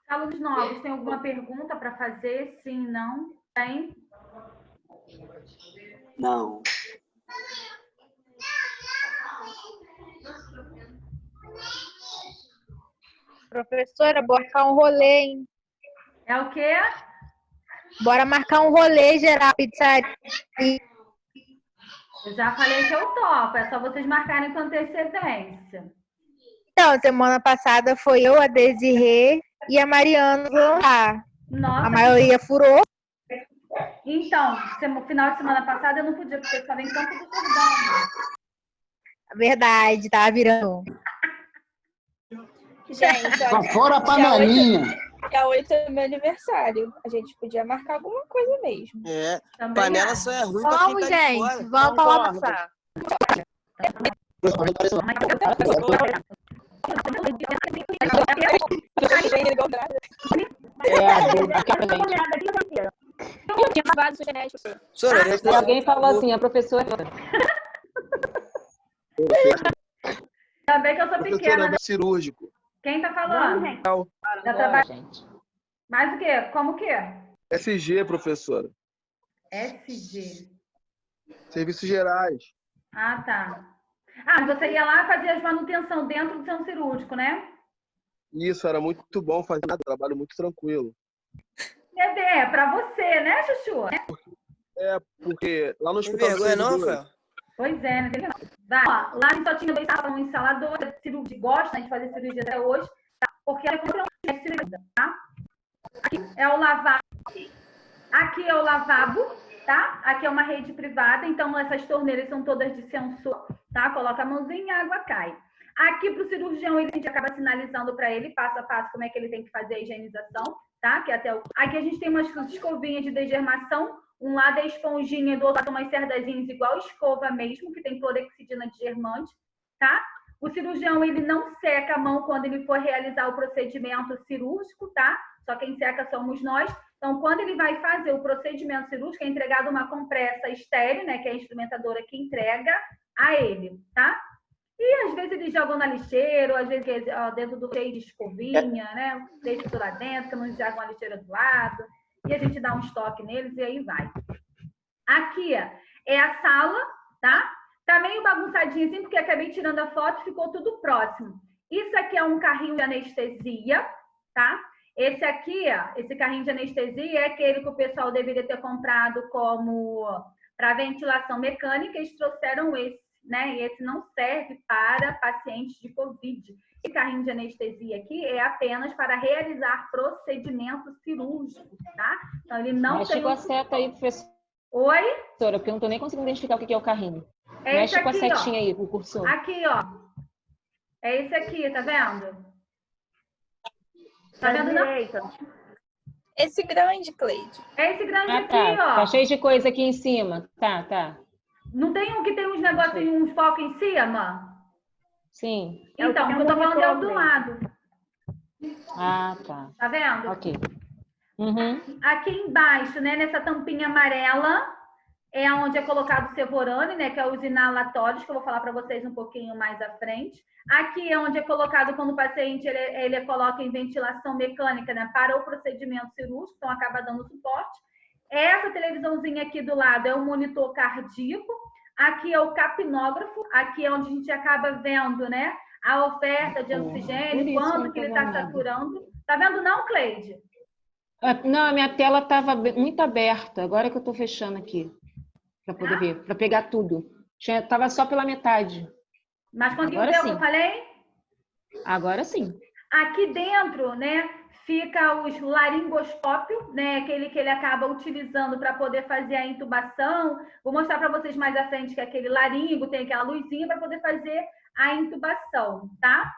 Alunos novos, tem alguma pergunta para fazer? Sim, não? Tem? Não. Professora, bora marcar um rolê, hein? É o quê? Bora marcar um rolê geral, pizzaria. Eu já falei que eu topo, é só vocês marcarem com antecedência. Então, semana passada foi eu, a Desirê e a Mariana lá. Nossa, A maioria furou. Então, final de semana passada eu não podia, porque eu estava em Campo do Jordão. Verdade, tava virando. Gente, Tá fora a panelinha. Dia 8 é meu aniversário. A gente podia marcar alguma coisa mesmo. É, Também panela acho. só é ruim pra quem Vamos, tá de gente, fora. vamos pra lá almoçar. Professora, Alguém falou assim, a professora. Ainda bem que eu sou pequena, né? Cirúrgico. Quem tá falando? Já Agora, trabalha... gente. Mais o quê? Como o quê? SG, professora. SG. Serviços gerais. Ah, tá. Ah, você ia lá fazer as manutenção dentro do centro cirúrgico, né? Isso, era muito bom fazer nada, trabalho muito tranquilo. É pra você, né, Chuchu? É, porque lá no tem hospital vergonha não, servidores, Rafael? Pois é, né? Vai. Ó, lá só tinha um instalador, cirurgia, gosta de fazer cirurgia até hoje, tá? Porque ela comprou um cirurgia, tá? Aqui é o lavabo. Aqui é o lavabo, tá? Aqui é uma rede privada, então essas torneiras são todas de sensor, tá? Coloca a mãozinha e a água cai. Aqui para o cirurgião, a gente acaba sinalizando para ele, passo a passo, como é que ele tem que fazer a higienização, tá? Que até Aqui a gente tem umas escovinhas de degermação, um lado é esponjinha e do outro lado umas cerdazinhas igual escova mesmo, que tem clorexidina desgermante, tá? O cirurgião, ele não seca a mão quando ele for realizar o procedimento cirúrgico, tá? Só quem seca somos nós. Então, quando ele vai fazer o procedimento cirúrgico, é entregado uma compressa estéreo, né? Que é a instrumentadora que entrega a ele, tá? E às vezes eles jogam na lixeira, ou às vezes dentro do cheio de escovinha, né? Deixa tudo lá dentro, que não jogam a lixeira do lado. E a gente dá um estoque neles e aí vai. Aqui é a sala, tá? Tá meio bagunçadinho assim, porque acabei tirando a foto e ficou tudo próximo. Isso aqui é um carrinho de anestesia, tá? Esse aqui, esse carrinho de anestesia é aquele que o pessoal deveria ter comprado como para ventilação mecânica, eles trouxeram esse, né? E esse não serve para pacientes de Covid. Esse carrinho de anestesia aqui é apenas para realizar procedimentos cirúrgicos, tá? Então, ele não Mexe tem... com a seta aí, professora. Oi? Porque eu não tô nem conseguindo identificar o que é o carrinho. É Mexe esse com a aqui, setinha ó. aí, o cursor. Aqui, ó. É esse aqui, tá vendo? Tá vendo, não? Esse grande, Cleide. É esse grande Ah, aqui, tá. ó. Tá cheio de coisa aqui em cima. Tá. Não tem um que tem uns negocinhos, uns focos em cima? Sim. Então, o que eu tô falando é o do lado. Ah, tá. Tá vendo? Ok. Uhum. Aqui embaixo, né, nessa tampinha amarela, é onde é colocado o Cevorane, né, que é os inalatórios, que eu vou falar para vocês um pouquinho mais à frente. Aqui é onde é colocado quando o paciente ele coloca em ventilação mecânica, né, para o procedimento cirúrgico, então acaba dando suporte. Essa televisãozinha aqui do lado é o monitor cardíaco. Aqui é o capnógrafo. Aqui é onde a gente acaba vendo, né, a oferta de oxigênio, quanto que ele está saturando. Tá vendo não, Cleide? Não, a minha tela estava muito aberta. Agora que eu estou fechando aqui. Para poder ver, para pegar tudo. Tava só pela metade. Mas conseguiu Agora ver o sim. que eu falei? Agora sim. Aqui dentro, né, fica os laringoscópio, né, aquele que ele acaba utilizando para poder fazer a intubação. Vou mostrar para vocês mais à frente que aquele laringo tem aquela luzinha para poder fazer a intubação, tá?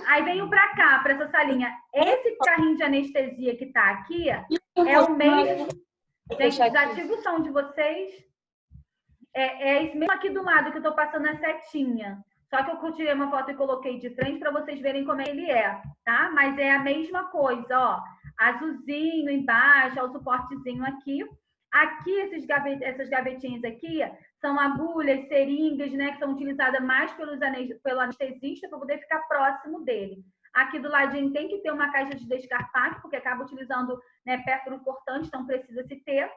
Aí venho para cá, para essa salinha. Esse carrinho de anestesia que está aqui é o mesmo. Gente, desativa o som de vocês. É esse mesmo aqui do lado que eu estou passando a setinha. Só que eu tirei uma foto e coloquei de frente para vocês verem como ele é, tá? Mas é a mesma coisa, ó. Azulzinho embaixo, ó, o suportezinho aqui. Aqui, essas gavetinhas aqui são agulhas, seringas, né? Que são utilizadas mais pelo anestesista para poder ficar próximo dele. Aqui do ladinho tem que ter uma caixa de descarpate, porque acaba utilizando, né, pérfuro cortante, então precisa se ter.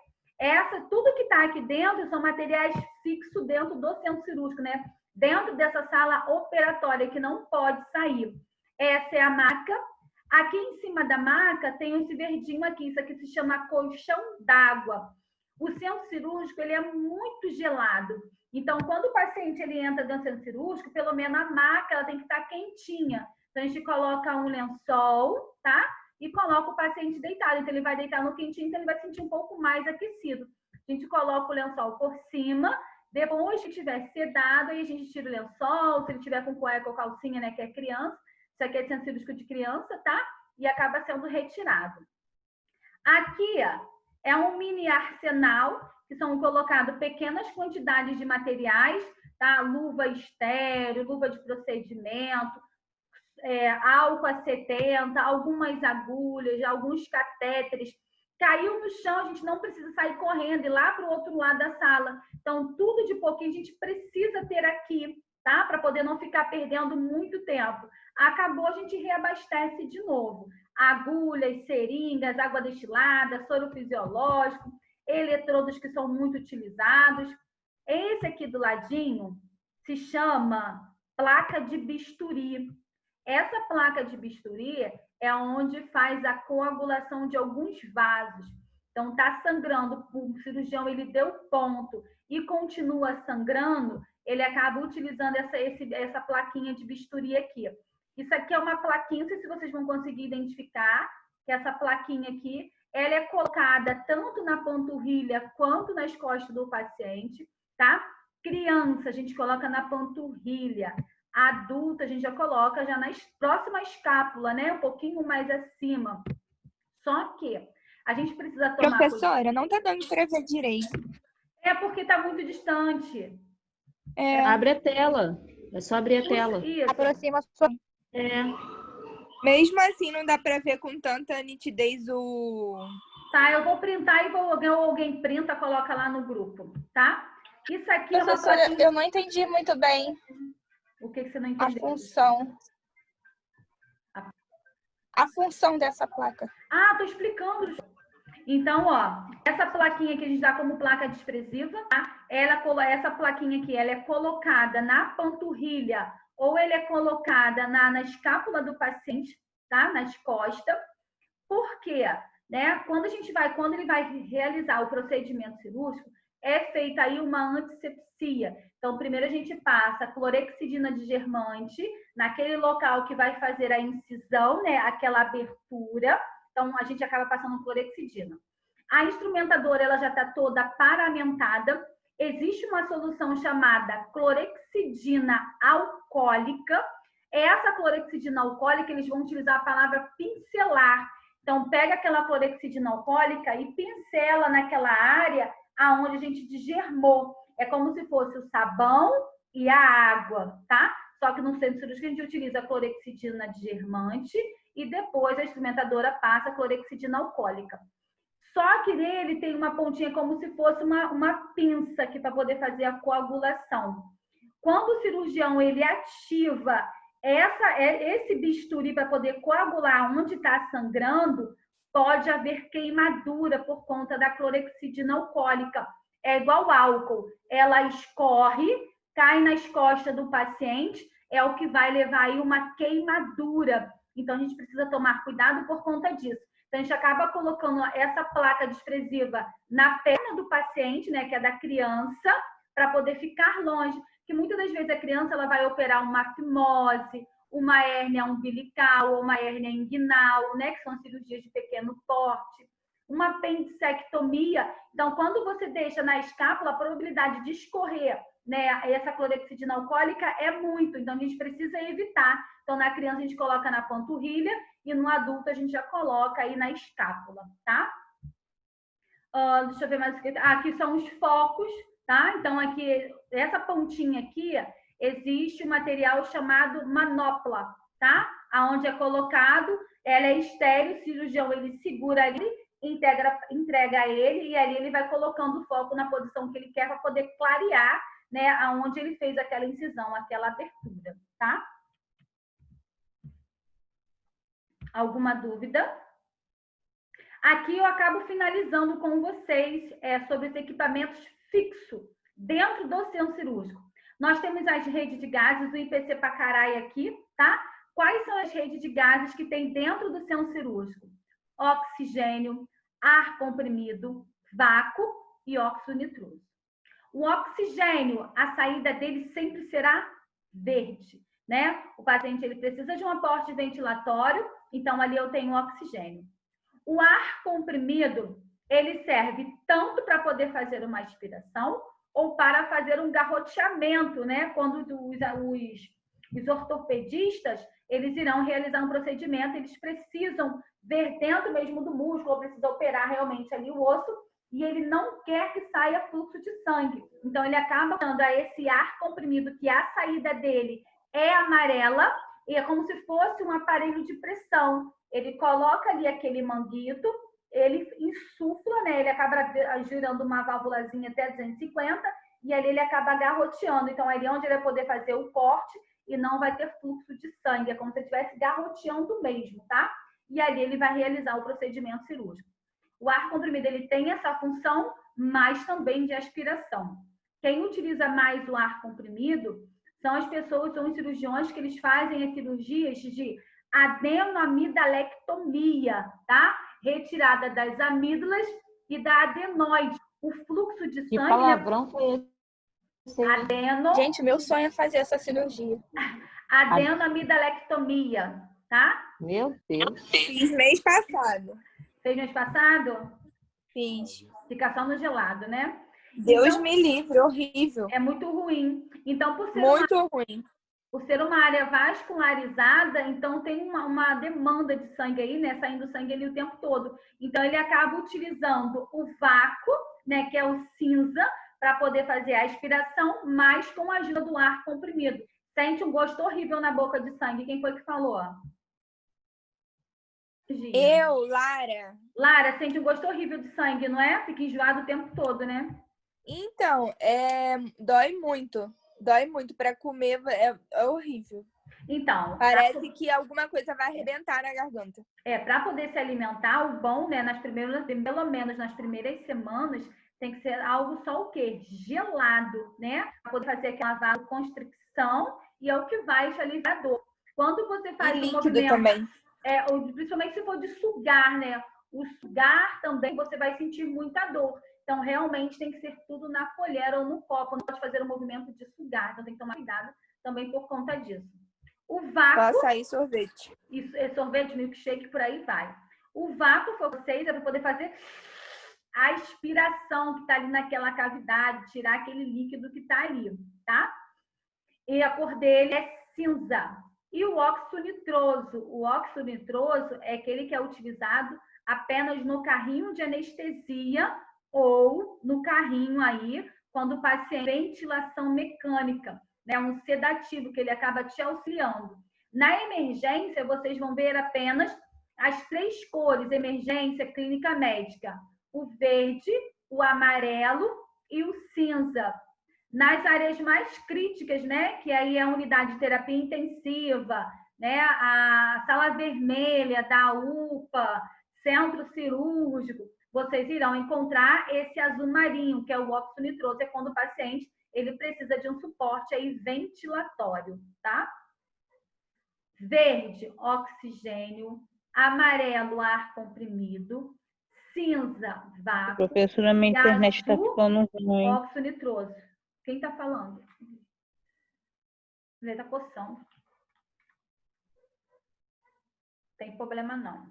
Tudo que está aqui dentro são materiais fixos dentro do centro cirúrgico, né? Dentro dessa sala operatória, que não pode sair. Essa é a maca. Aqui em cima da maca tem esse verdinho aqui, isso aqui se chama colchão d'água. O centro cirúrgico, ele é muito gelado. Então, quando o paciente ele entra dentro do centro cirúrgico, pelo menos a maca ela tem que estar quentinha. Então, a gente coloca um lençol, tá? E coloca o paciente deitado. Então, ele vai deitar no quentinho, então ele vai sentir um pouco mais aquecido. A gente coloca o lençol por cima. Depois que estiver sedado, aí a gente tira o lençol. Se ele tiver com cueca ou calcinha, né, que é criança. Isso aqui é centro cirúrgico de criança, tá? E acaba sendo retirado. Aqui, ó, é um mini arsenal, que são colocadas pequenas quantidades de materiais, tá? Luva estéreo, luva de procedimento, álcool a 70, algumas agulhas, alguns catéteres. Caiu no chão, a gente não precisa sair correndo e ir lá para o outro lado da sala. Então, tudo de pouquinho a gente precisa ter aqui, tá? Para poder não ficar perdendo muito tempo. Acabou, a gente reabastece de novo. Agulhas, seringas, água destilada, soro fisiológico, eletrodos que são muito utilizados. Esse aqui do ladinho se chama placa de bisturi. Essa placa de bisturi é onde faz a coagulação de alguns vasos. Então, está sangrando, o cirurgião ele deu ponto e continua sangrando, ele acaba utilizando essa plaquinha de bisturi aqui. Isso aqui é uma plaquinha, não sei se vocês vão conseguir identificar, que essa plaquinha aqui, ela é colocada tanto na panturrilha quanto nas costas do paciente, tá? Criança, a gente coloca na panturrilha. Adulta, a gente já coloca já na próxima escápula, né? Um pouquinho mais acima. Só que a gente precisa tomar... Professora, não tá dando para ver direito. É porque está muito distante. Abre a tela. É só abrir a tela. Isso. Aproxima a sua... Mesmo assim, não dá para ver com tanta nitidez o... Tá, eu vou printar e alguém printa, coloca lá no grupo, tá? Isso aqui Professora, é uma plaquinha... eu não entendi muito bem O que você não a entendeu? função. A função dessa placa. Ah, tô explicando. Então, ó, essa plaquinha que a gente dá como placa desprezível, tá? Essa plaquinha aqui, ela é colocada na panturrilha ou ela é colocada na escápula do paciente, tá? Nas costas. Por quê? Né? Quando ele vai realizar o procedimento cirúrgico, é feita aí uma antisepsia. Então, primeiro a gente passa clorexidina de germante naquele local que vai fazer a incisão, né? Aquela abertura. Então, a gente acaba passando clorexidina. A instrumentadora, ela já está toda paramentada. Existe uma solução chamada clorexidina alcoólica. Essa clorexidina alcoólica, eles vão utilizar a palavra pincelar. Então, pega aquela clorexidina alcoólica e pincela naquela área aonde a gente desgermou. É como se fosse o sabão e a água, tá? Só que no centro cirúrgico a gente utiliza a clorexidina de germante e depois a instrumentadora passa a clorexidina alcoólica. Só que nele tem uma pontinha como se fosse uma pinça aqui para poder fazer a coagulação. Quando o cirurgião ele ativa esse bisturi para poder coagular onde está sangrando, pode haver queimadura por conta da clorexidina alcoólica. É igual álcool. Ela escorre, cai nas costas do paciente, é o que vai levar aí uma queimadura. Então, a gente precisa tomar cuidado por conta disso. Então, a gente acaba colocando essa placa desprezível na perna do paciente, né, que é da criança, para poder ficar longe. Que muitas das vezes a criança ela vai operar uma fimose, uma hérnia umbilical ou uma hérnia inguinal, né, que são cirurgias de pequeno porte, uma apendicectomia. Então, quando você deixa na escápula, a probabilidade de escorrer, né, essa clorexidina alcoólica é muito. Então, a gente precisa evitar. Então, na criança, a gente coloca na panturrilha e no adulto, a gente já coloca aí na escápula, tá? Deixa eu ver mais o que... aqui são os focos, tá? Então, aqui, essa pontinha aqui, existe um material chamado manopla, tá? Aonde é colocado, ela é estéreo, o cirurgião, ele segura ali, entrega ele e ali ele vai colocando o foco na posição que ele quer para poder clarear, né, aonde ele fez aquela incisão, aquela abertura, tá? Alguma dúvida? Aqui eu acabo finalizando com vocês sobre os equipamentos fixos dentro do centro cirúrgico. Nós temos as redes de gases do IPC Pacaraí aqui, tá? Quais são as redes de gases que tem dentro do centro cirúrgico? Oxigênio, ar comprimido, vácuo e óxido nitroso. O oxigênio, a saída dele sempre será verde, né? O paciente ele precisa de um aporte ventilatório, então ali eu tenho oxigênio. O ar comprimido, ele serve tanto para poder fazer uma aspiração ou para fazer um garroteamento, né? Quando os ortopedistas, eles irão realizar um procedimento, eles precisam ver dentro mesmo do músculo, ou precisa operar realmente ali o osso, e ele não quer que saia fluxo de sangue. Então, ele acaba dando a esse ar comprimido, que a saída dele é amarela, e é como se fosse um aparelho de pressão. Ele coloca ali aquele manguito, ele insufla, né? Ele acaba girando uma válvulazinha até 250, e ali ele acaba garroteando. Então, ali é onde ele vai poder fazer o corte e não vai ter fluxo de sangue. É como se ele estivesse garroteando mesmo, tá? E ali ele vai realizar o procedimento cirúrgico. O ar comprimido, ele tem essa função, mas também de aspiração. Quem utiliza mais o ar comprimido são as pessoas, são os cirurgiões que eles fazem as cirurgias de adenoamidalectomia, tá? Retirada das amígdalas e da adenoide. O fluxo de Que sangue... palavrão foi esse? Gente, meu sonho é fazer essa cirurgia. Adenoamidalectomia, tá? Meu Deus. Fiz mês passado. Fez mês passado? Fiz. Fica só no gelado, né? Deus Então, me livre, horrível. é muito ruim. Então, por ser Muito ruim. uma área vascularizada, então tem uma demanda de sangue aí, né? Saindo sangue ali o tempo todo. Então, ele acaba utilizando o vácuo, né? Que é o cinza, para poder fazer a aspiração, mas com a ajuda do ar comprimido. Sente um gosto horrível na boca de sangue. Quem foi que falou? Eu, Lara. Lara, sente um gosto horrível de sangue, não é? Fica enjoado o tempo todo, né? Então, dói muito. Dói muito. Para comer é horrível. Então, parece que alguma coisa vai arrebentar na garganta. Para poder se alimentar, o bom, né, pelo menos nas primeiras semanas, tem que ser algo só o quê? Gelado, né? Para poder fazer aquela vasoconstricção e é o que vai te aliviar a dor. Quando você faz líquido movimento, também. Principalmente se for de sugar, né? O sugar também você vai sentir muita dor. Então, realmente tem que ser tudo na colher ou no copo. Não pode fazer o movimento de sugar. Então, tem que tomar cuidado também por conta disso. O vácuo... Açaí, sorvete. Isso, sorvete, milkshake, por aí vai. O vácuo, para vocês, é para poder fazer a aspiração que está ali naquela cavidade, tirar aquele líquido que está ali, tá? E a cor dele é cinza. E o óxido nitroso? O óxido nitroso é aquele que é utilizado apenas no carrinho de anestesia ou no carrinho aí, quando o paciente tem ventilação mecânica, né? Um sedativo que ele acaba te auxiliando. Na emergência, vocês vão ver apenas as 3 cores, emergência, clínica médica. O verde, o amarelo e o cinza. Nas áreas mais críticas, né, que aí é a unidade de terapia intensiva, né, a sala vermelha da UPA, centro cirúrgico, vocês irão encontrar esse azul marinho, que é o óxido nitroso, é quando o paciente ele precisa de um suporte aí ventilatório, tá? Verde, oxigênio, amarelo, ar comprimido, cinza, vácuo, Professora, minha internet está ficando ruim. óxido nitroso. Quem está falando? Ele está coçando. Tem problema não.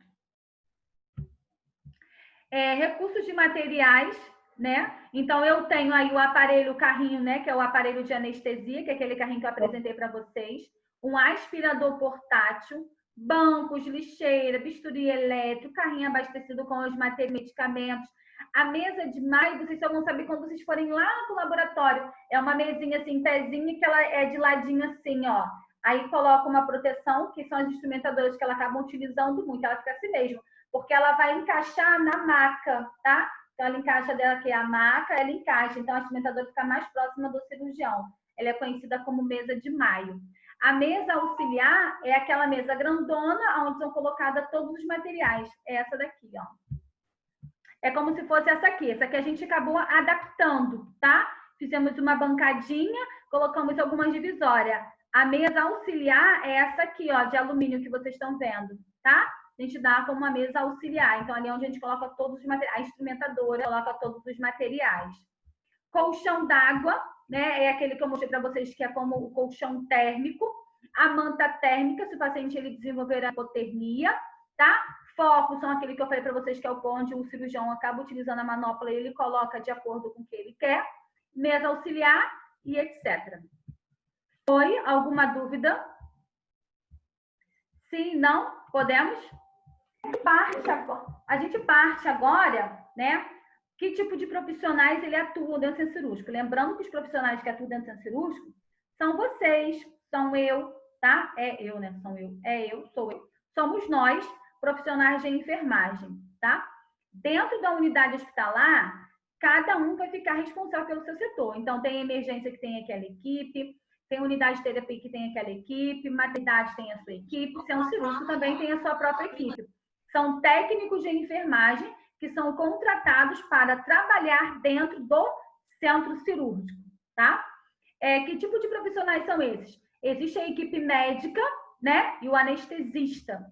Recursos de materiais, né? Então, eu tenho aí o aparelho, o carrinho, né? Que é o aparelho de anestesia, que é aquele carrinho que eu apresentei para vocês. Um aspirador portátil, bancos, lixeira, bisturi elétrico, carrinho abastecido com os medicamentos. A mesa de maio, vocês só vão saber quando vocês forem lá no laboratório. É uma mesinha assim, pezinha, que ela é de ladinho assim, ó. Aí coloca uma proteção, que são as instrumentadoras que ela acabam utilizando muito. Ela fica assim mesmo, porque ela vai encaixar na maca, tá? Então, ela encaixa dela aqui, a maca, ela encaixa. Então, a instrumentadora fica mais próxima do cirurgião. Ela é conhecida como mesa de maio. A mesa auxiliar é aquela mesa grandona, onde são colocados todos os materiais. É essa daqui, ó. É como se fosse essa aqui. Essa aqui a gente acabou adaptando, tá? Fizemos uma bancadinha, colocamos algumas divisórias. A mesa auxiliar é essa aqui, ó, de alumínio que vocês estão vendo, tá? A gente dá como uma mesa auxiliar. Então, ali é onde a gente coloca todos os materiais. A instrumentadora coloca todos os materiais. Colchão d'água, né? É aquele que eu mostrei para vocês, que é como o colchão térmico. A manta térmica, se o paciente ele desenvolver a hipotermia, tá? Focos são aquele que eu falei para vocês, que é o onde o cirurgião acaba utilizando a manopla e ele coloca de acordo com o que ele quer. Mesa auxiliar e etc. Foi alguma dúvida? Sim, não? Podemos? A gente parte agora, né? Que tipo de profissionais ele atua dentro do centro cirúrgico? Lembrando que os profissionais que atuam dentro do centro cirúrgico são vocês, são eu, tá? É eu, né? São eu, é eu, sou eu. Somos nós, profissionais de enfermagem, tá? Dentro da unidade hospitalar, cada um vai ficar responsável pelo seu setor. Então, tem emergência que tem aquela equipe, tem unidade de terapia que tem aquela equipe, maternidade tem a sua equipe, centro cirúrgico também tem a sua própria equipe. São técnicos de enfermagem que são contratados para trabalhar dentro do centro cirúrgico, tá? Que tipo de profissionais são esses? Existe a equipe médica, né? E o anestesista.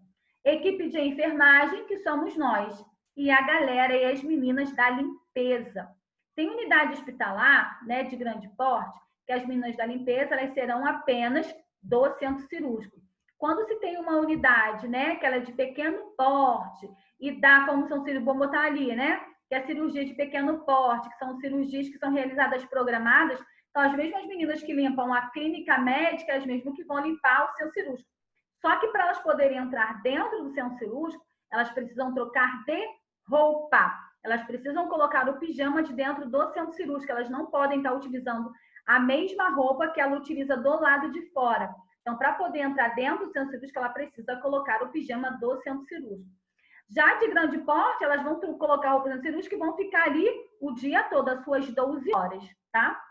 Equipe de enfermagem, que somos nós. E a galera e as meninas da limpeza. Tem unidade hospitalar, né, de grande porte, que as meninas da limpeza, elas serão apenas do centro cirúrgico. Quando se tem uma unidade, né, que ela é de pequeno porte, e dá como são cirurgias, vamos botar ali, né, que é cirurgia de pequeno porte, que são cirurgias que são realizadas programadas, então as mesmas meninas que limpam a clínica médica, as mesmas que vão limpar o centro cirúrgico. Só que para elas poderem entrar dentro do centro cirúrgico, elas precisam trocar de roupa. Elas precisam colocar o pijama de dentro do centro cirúrgico. Elas não podem estar utilizando a mesma roupa que ela utiliza do lado de fora. Então, para poder entrar dentro do centro cirúrgico, ela precisa colocar o pijama do centro cirúrgico. Já de grande porte, elas vão colocar a roupa do centro cirúrgico e vão ficar ali o dia todo, as suas 12 horas, tá?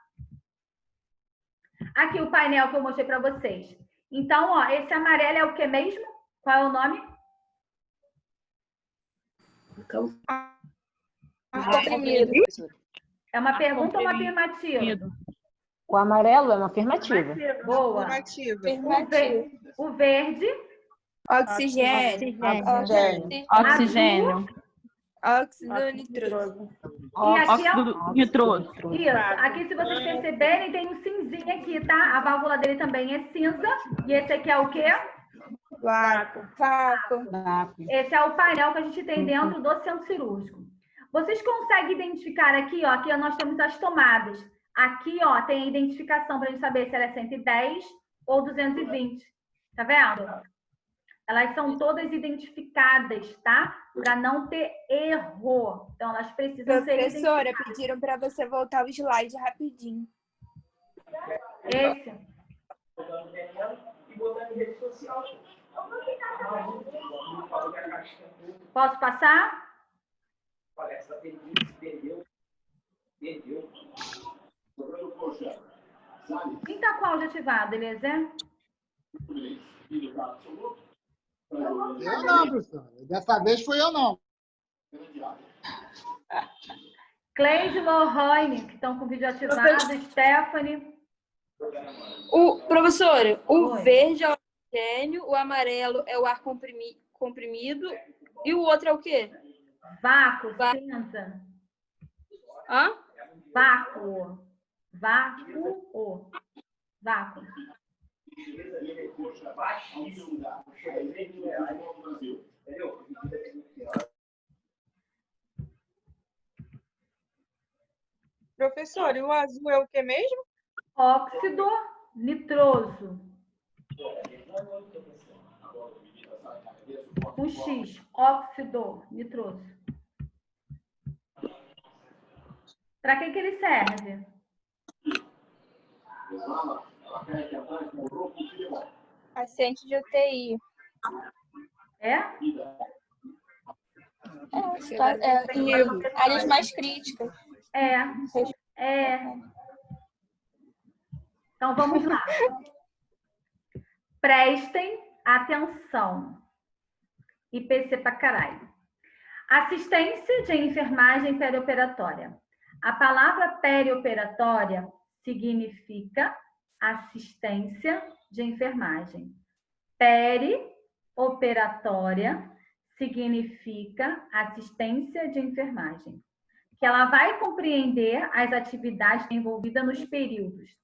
Aqui o painel que eu mostrei para vocês. Então, ó, esse amarelo é o que mesmo? Qual é o nome? Comprimido. É uma pergunta ou uma afirmativa? O amarelo é uma afirmativa. Boa. Afirmativa. O verde. Oxigênio. Oxigênio. Óxido nitroso. E aqui é Óxido nitroso. Isso. Aqui, se vocês perceberem, tem um cinzinho aqui, tá? A válvula dele também é cinza. E esse aqui é o quê? Vácuo. Esse é o painel que a gente tem dentro do centro cirúrgico. Vocês conseguem identificar aqui, ó, aqui nós temos as tomadas. Aqui, ó, tem a identificação para a gente saber se ela é 110 ou 220. Tá vendo? Elas são todas identificadas, tá? Para não ter erro. Então, elas precisam ser identificadas. Professora, pediram para você voltar o slide rapidinho. Esse. Posso passar? Quem tá com o áudio ativado, Eliezer? Eu não, professora. Dessa vez foi eu não. Cleide, Lohane, que estão com o vídeo ativado. Stephanie. Professora, o Oi. verde é o oxigênio, o amarelo é o ar comprimido e o outro é o quê? Vácuo, cinza. Hã? Vácuo. Vácuo. Vácuo. Professor, e o azul é o que mesmo? Óxido nitroso. Um X. Óxido nitroso. Para que ele serve? Paciente de UTI. É? Em áreas mais críticas. Então, vamos lá. Prestem atenção. IPC pra caralho. Assistência de enfermagem perioperatória. A palavra perioperatória significa assistência de enfermagem. Perioperatória significa assistência de enfermagem. Que ela vai compreender as atividades envolvidas nos períodos.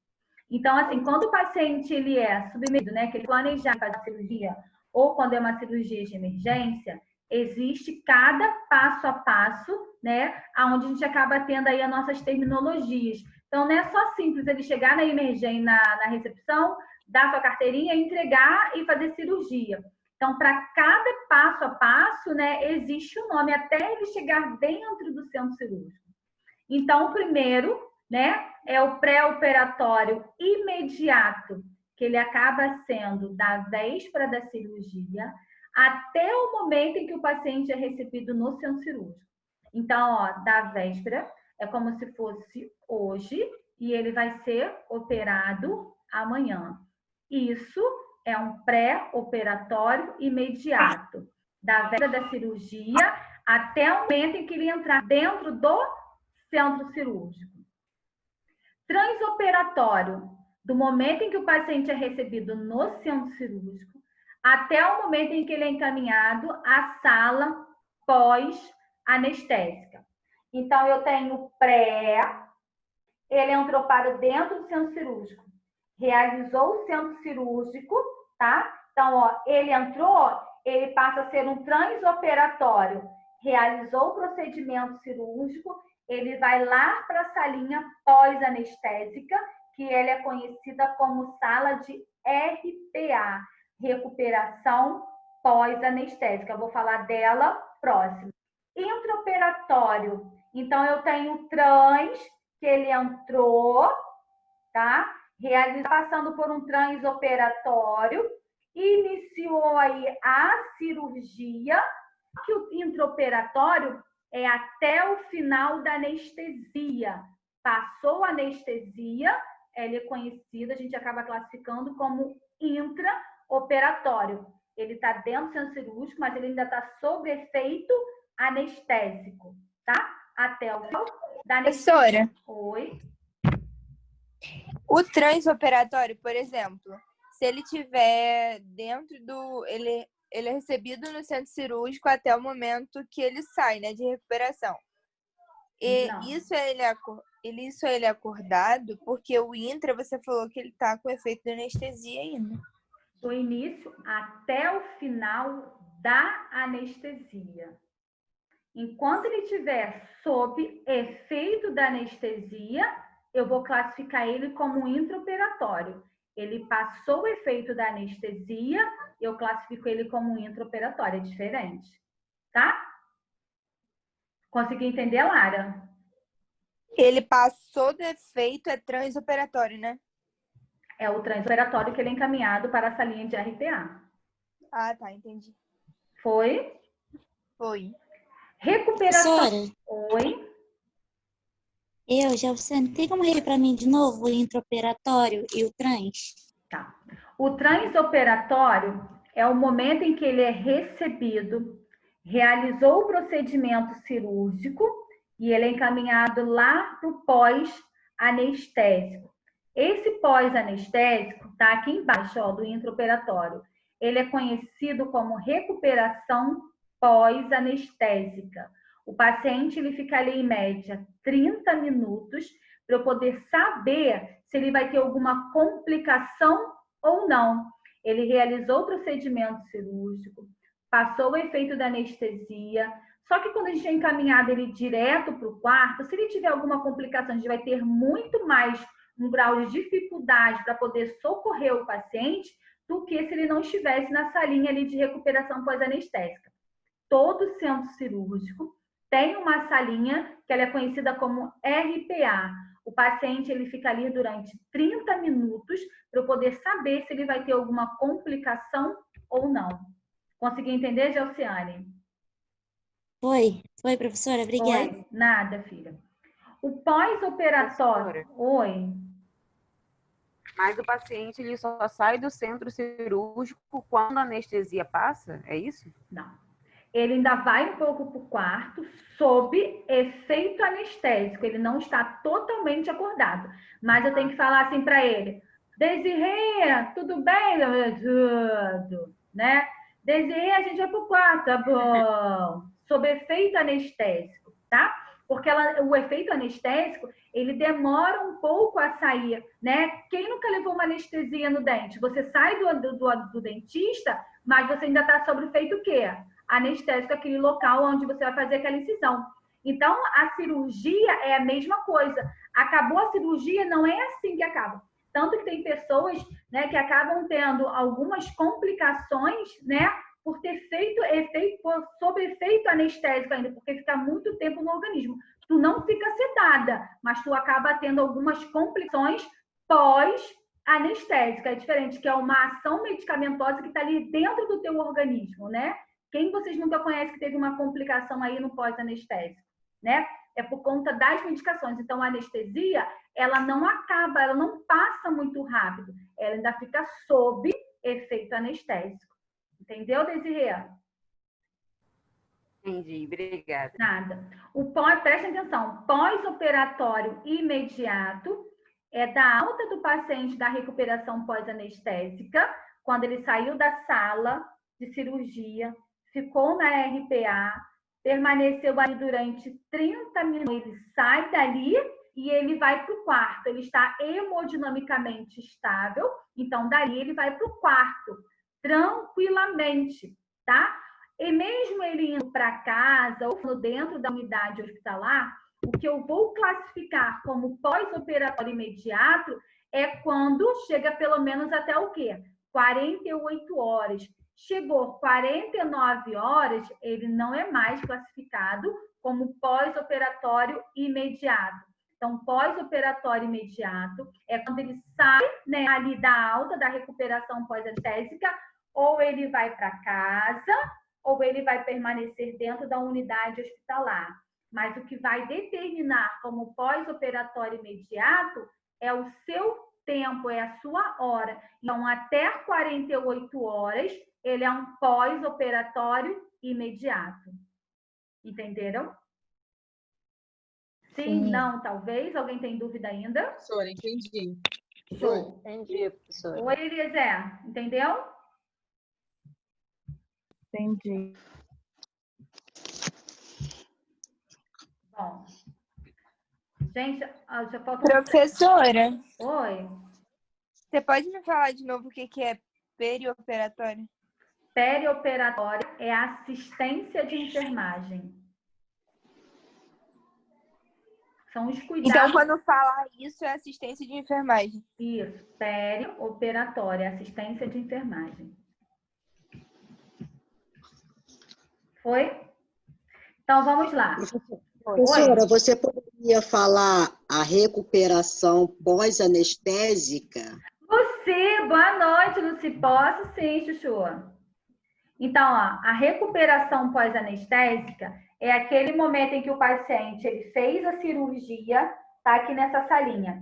Então, assim, quando o paciente ele é submetido, né, que ele planejar fazer cirurgia, ou quando é uma cirurgia de emergência, existe cada passo a passo, né, onde a gente acaba tendo aí as nossas terminologias. Então, não é só simples ele chegar na emergência, na recepção, dar sua carteirinha, entregar e fazer cirurgia. Então, para cada passo a passo, né, existe um nome até ele chegar dentro do centro cirúrgico. Então, o primeiro, né, é o pré-operatório imediato, que ele acaba sendo da véspera da cirurgia até o momento em que o paciente é recebido no centro cirúrgico. Então, ó, da véspera é como se fosse hoje e ele vai ser operado amanhã. Isso é um pré-operatório imediato, da véspera da cirurgia até o momento em que ele entrar dentro do centro cirúrgico. Transoperatório, do momento em que o paciente é recebido no centro cirúrgico até o momento em que ele é encaminhado à sala pós-anestésica. Então, eu tenho pré, ele entrou para dentro do centro cirúrgico, realizou o centro cirúrgico, tá? Então, ó, ele entrou, ele passa a ser um transoperatório, realizou o procedimento cirúrgico, ele vai lá para a salinha pós-anestésica, que ele é conhecida como sala de RPA, recuperação pós-anestésica. Eu vou falar dela próximo. Intraoperatório. Então, eu tenho trans, que ele entrou, tá? Passando por um transoperatório, iniciou aí a cirurgia, que o intraoperatório é até o final da anestesia. Passou a anestesia, ele é conhecido, a gente acaba classificando como intraoperatório. Ele está dentro do centro cirúrgico, mas ele ainda está sob efeito anestésico, tá? Até o final da anestesia. Professora, Oi. o transoperatório, por exemplo, se ele tiver dentro do... Ele é recebido no centro cirúrgico até o momento que ele sai, né, de recuperação. E Não. isso ele é acordado porque o intra, você falou que ele está com efeito de anestesia ainda. Do início até o final da anestesia. Enquanto ele estiver sob efeito da anestesia, eu vou classificar ele como um intraoperatório. Ele passou o efeito da anestesia, eu classifico ele como um intraoperatório, é diferente, tá? Consegui entender, Lara? Ele passou do efeito, é transoperatório, né? É o transoperatório que ele é encaminhado para a salinha de RPA. Ah, tá, entendi. Foi? Foi. Recuperação. Professora, Oi? você não tem como repetir para mim de novo o intraoperatório e o trans? Tá. O transoperatório é o momento em que ele é recebido, realizou o procedimento cirúrgico e ele é encaminhado lá para o pós-anestésico. Esse pós-anestésico está aqui embaixo, ó, do intraoperatório. Ele é conhecido como recuperação pós-anestésica. O paciente ele fica ali em média 30 minutos para eu poder saber se ele vai ter alguma complicação ou não. Ele realizou o procedimento cirúrgico, passou o efeito da anestesia, só que quando a gente é encaminhado ele direto para o quarto, se ele tiver alguma complicação, a gente vai ter muito mais um grau de dificuldade para poder socorrer o paciente do que se ele não estivesse na salinha ali de recuperação pós-anestésica. Todo centro cirúrgico tem uma salinha que ela é conhecida como RPA. O paciente ele fica ali durante 30 minutos para eu poder saber se ele vai ter alguma complicação ou não. Consegui entender, Gelciane? Foi, professora, obrigada. Oi? Nada, filha. O pós-operatório... Oi? Mas o paciente ele só sai do centro cirúrgico quando a anestesia passa? É isso? Não. Ele ainda vai um pouco para o quarto sob efeito anestésico. Ele não está totalmente acordado. Mas eu tenho que falar assim para ele: Desirê, tudo bem? Tudo, né? Desirê, a gente vai para o quarto, tá bom. Sob efeito anestésico, tá? Porque o efeito anestésico, ele demora um pouco a sair, né? Quem nunca levou uma anestesia no dente? Você sai do dentista, mas você ainda está sob efeito o quê? Anestésico, aquele local onde você vai fazer aquela incisão. Então, a cirurgia é a mesma coisa. Acabou a cirurgia, não é assim que acaba. Tanto que tem pessoas, né, que acabam tendo algumas complicações, né, por ter feito sob efeito anestésico ainda, porque fica muito tempo no organismo. Tu não fica sedada, mas tu acaba tendo algumas complicações pós-anestésica. É diferente, que é uma ação medicamentosa que está ali dentro do teu organismo, né? Quem vocês nunca conhecem que teve uma complicação aí no pós-anestésico, né? É por conta das medicações. Então, a anestesia, ela não acaba, ela não passa muito rápido. Ela ainda fica sob efeito anestésico. Entendeu, Desirê? Entendi, obrigada. Nada. Presta atenção, pós-operatório imediato é da alta do paciente da recuperação pós-anestésica, quando ele saiu da sala de cirurgia, ficou na RPA, permaneceu ali durante 30 minutos, ele sai dali e ele vai para o quarto. Ele está hemodinamicamente estável, então dali ele vai para o quarto, tranquilamente, tá? E mesmo ele indo para casa ou dentro da unidade hospitalar, o que eu vou classificar como pós-operatório imediato é quando chega pelo menos até o quê? 48 horas. Chegou 49 horas, ele não é mais classificado como pós-operatório imediato. Então, pós-operatório imediato é quando ele sai, né, ali da alta da recuperação pós-anestésica, ou ele vai para casa, ou ele vai permanecer dentro da unidade hospitalar. Mas o que vai determinar como pós-operatório imediato é o seu tempo, é a sua hora. Então, até 48 horas, ele é um pós-operatório imediato. Entenderam? Sim, não, talvez. Alguém tem dúvida ainda? Professora, entendi. Show. Entendi, professora. Oi, Eliezer. Entendeu? Entendi. Bom. Gente, já falta... Professora, Oi. você pode me falar de novo o que é perioperatório? Perioperatório é assistência de enfermagem. São os cuidados... Então, quando falar isso, é assistência de enfermagem. Isso, perioperatório, assistência de enfermagem. Foi? Então, vamos lá. Professora, você poderia falar a recuperação pós-anestésica? Luci, boa noite, Luci. Posso sim, Chuchu. Então, ó, a recuperação pós-anestésica é aquele momento em que o paciente ele fez a cirurgia, tá aqui nessa salinha.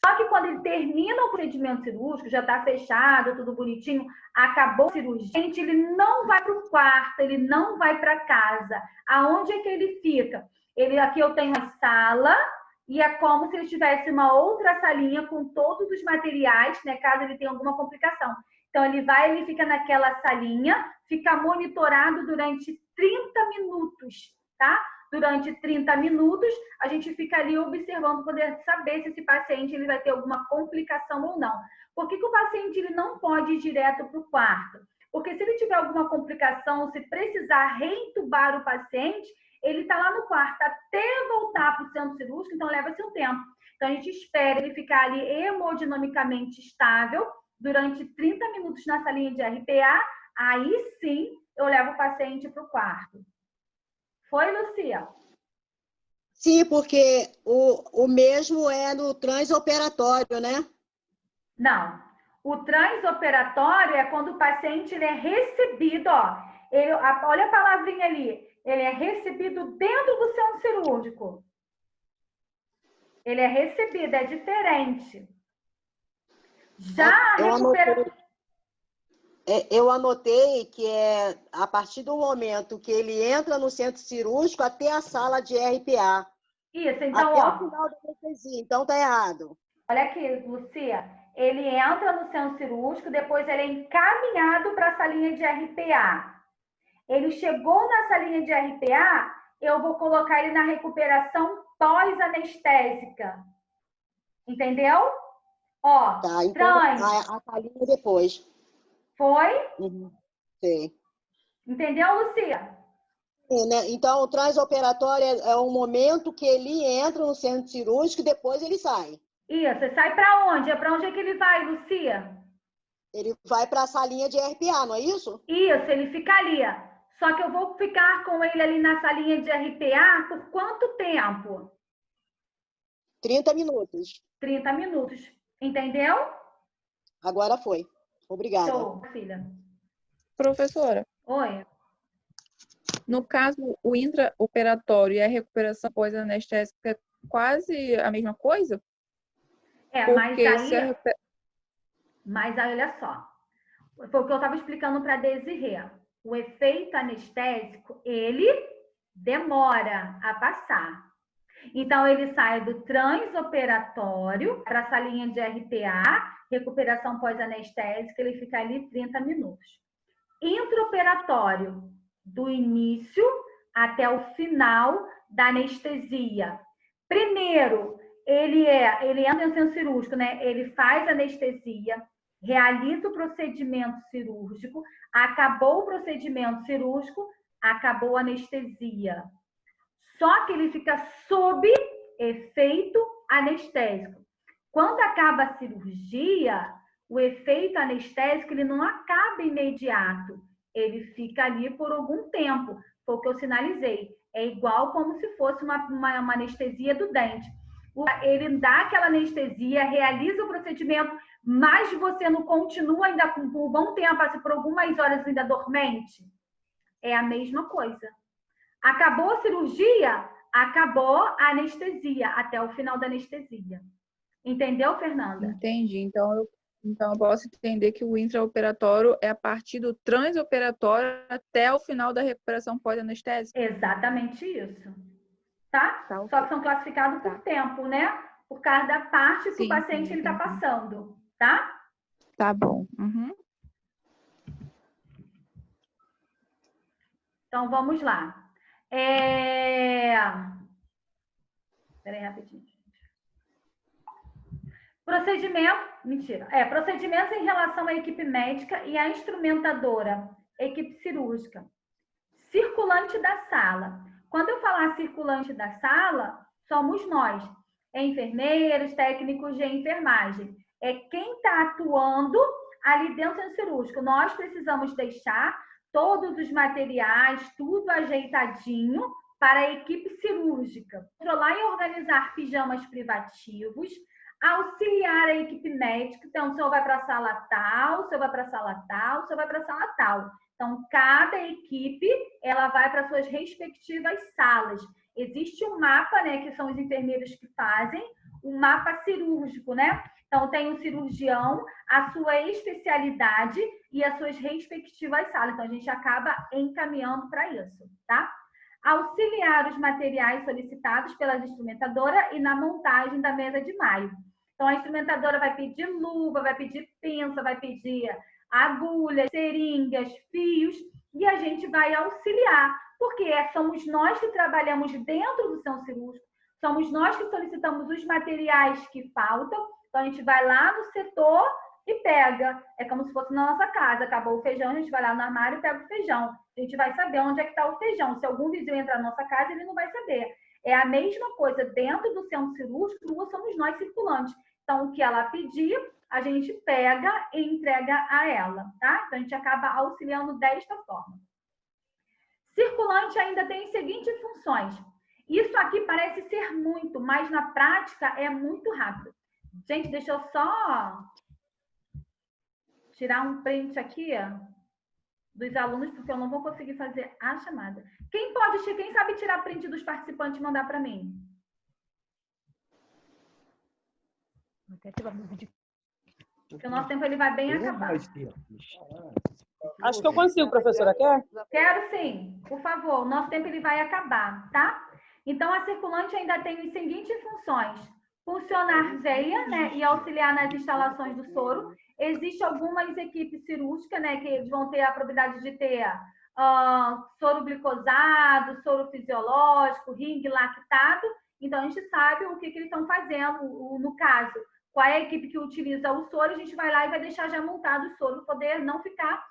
Só que quando ele termina o procedimento cirúrgico, já está fechado, tudo bonitinho, acabou a cirurgia, ele não vai para o quarto, ele não vai para casa. Aonde é que ele fica? Aqui eu tenho uma sala e é como se ele tivesse uma outra salinha com todos os materiais, né, caso ele tenha alguma complicação. Então, ele fica naquela salinha, fica monitorado durante 30 minutos, tá? Durante 30 minutos, a gente fica ali observando, poder saber se esse paciente ele vai ter alguma complicação ou não. Por que o paciente ele não pode ir direto para o quarto? Porque se ele tiver alguma complicação, se precisar reintubar o paciente, ele está lá no quarto até voltar para o centro cirúrgico, então leva-se um tempo. Então, a gente espera ele ficar ali hemodinamicamente estável durante 30 minutos na salinha de RPA, aí sim eu levo o paciente para o quarto. Foi, Lucia? Sim, porque o mesmo é no transoperatório, né? Não. O transoperatório é quando o paciente ele é recebido, ó. Olha a palavrinha ali. Ele é recebido dentro do centro cirúrgico. Ele é recebido, é diferente. Já a Eu recuperação... eu anotei que é a partir do momento que ele entra no centro cirúrgico até a sala de RPA. Isso, então, Até o ó, final da anestesia. Então, tá errado. olha aqui, Lucia, ele entra no centro cirúrgico, depois ele é encaminhado para a salinha de RPA. Ele chegou na salinha de RPA, eu vou colocar ele na recuperação pós-anestésica. Entendeu? Ó, Tá, então trans, a salinha depois. foi? Sei. Entendeu, Lucia? Sim, né? Então, o transoperatório é o momento que ele entra no centro cirúrgico e depois ele sai. Isso, sai para onde? É para onde é que ele vai, Lucia? Ele vai para a salinha de RPA, não é isso? Isso, ele fica ali. Só que eu vou ficar com ele ali na salinha de RPA por quanto tempo? 30 minutos. 30 minutos. Entendeu? Agora foi. Obrigada. Show, filha. Professora, Oi. no caso, o intraoperatório e a recuperação pós-anestésica é quase a mesma coisa? É, Porque se a mas aí, olha só. Foi o que eu estava explicando para a Desirê. O efeito anestésico, ele demora a passar. Então, ele sai do transoperatório para a salinha de RPA, recuperação pós-anestésica, ele fica ali 30 minutos. Intraoperatório, do início até o final da anestesia. Primeiro, ele entra no centro cirúrgico, né? Ele faz anestesia, realiza o procedimento cirúrgico, acabou o procedimento cirúrgico, acabou a anestesia. Só que ele fica sob efeito anestésico. Quando acaba a cirurgia, o efeito anestésico ele não acaba imediato. Ele fica ali por algum tempo. Foi o que eu sinalizei. É igual como se fosse uma anestesia do dente. Ele dá aquela anestesia, realiza o procedimento, mas você não continua ainda por um bom tempo, assim, por algumas horas ainda dormente. É a mesma coisa. Acabou a cirurgia, acabou a anestesia, até o final da anestesia. Entendeu, Fernanda? Entendi. Então eu posso entender que o intraoperatório é a partir do transoperatório até o final da recuperação pós-anestésica? Exatamente isso. Tá? Tá, okay. Só que são classificados por tempo, né? Por causa da parte que o paciente está passando. Tá? Tá bom. Uhum. Então, vamos lá. Espera aí, rapidinho. Procedimentos em relação à equipe médica e à instrumentadora, equipe cirúrgica. Circulante da sala. Quando eu falar circulante da sala, somos nós, enfermeiros, técnicos de enfermagem. É quem está atuando ali dentro do centro cirúrgico. Nós precisamos deixar todos os materiais, tudo ajeitadinho para a equipe cirúrgica. Controlar e organizar pijamas privativos, auxiliar a equipe médica. Então, o senhor vai para a sala tal, o senhor vai para a sala tal, o senhor vai para a sala tal. Então, cada equipe, ela vai para suas respectivas salas. Existe um mapa, né, que são os enfermeiros que fazem, um mapa cirúrgico, né? Então, tem um cirurgião, a sua especialidade e as suas respectivas salas. Então, a gente acaba encaminhando para isso, tá? Auxiliar os materiais solicitados pela instrumentadora e na montagem da mesa de maio. Então, a instrumentadora vai pedir luva, vai pedir pinça, vai pedir agulhas, seringas, fios, e a gente vai auxiliar, porque somos nós que trabalhamos dentro do centro cirúrgico, somos nós que solicitamos os materiais que faltam, então a gente vai lá no setor e pega. É como se fosse na nossa casa, acabou o feijão, a gente vai lá no armário e pega o feijão. A gente vai saber onde é que está o feijão. Se algum vizinho entrar na nossa casa, ele não vai saber. É a mesma coisa, dentro do centro cirúrgico, somos nós circulantes. Então, o que ela pedir, a gente pega e entrega a ela, tá? Então, a gente acaba auxiliando desta forma. Circulante ainda tem as seguintes funções. Isso aqui parece ser muito, mas na prática é muito rápido. Gente, deixa eu só tirar um print aqui, ó, dos alunos, porque eu não vou conseguir fazer a chamada. Quem sabe tirar print dos participantes e mandar para mim? Porque o nosso tempo ele vai bem acabar. Acho que eu consigo, professora. Quer? Quero sim, por favor. O nosso tempo ele vai acabar, tá? Então, a circulante ainda tem as seguintes funções. Funcionar veia, né? E auxiliar nas instalações do soro. Existem algumas equipes cirúrgicas, né? Que eles vão ter a probabilidade de ter soro glicosado, soro fisiológico, ringue lactado. Então, a gente sabe o que eles estão fazendo, no caso. Qual é a equipe que utiliza o soro, a gente vai lá e vai deixar já montado o soro, para poder não ficar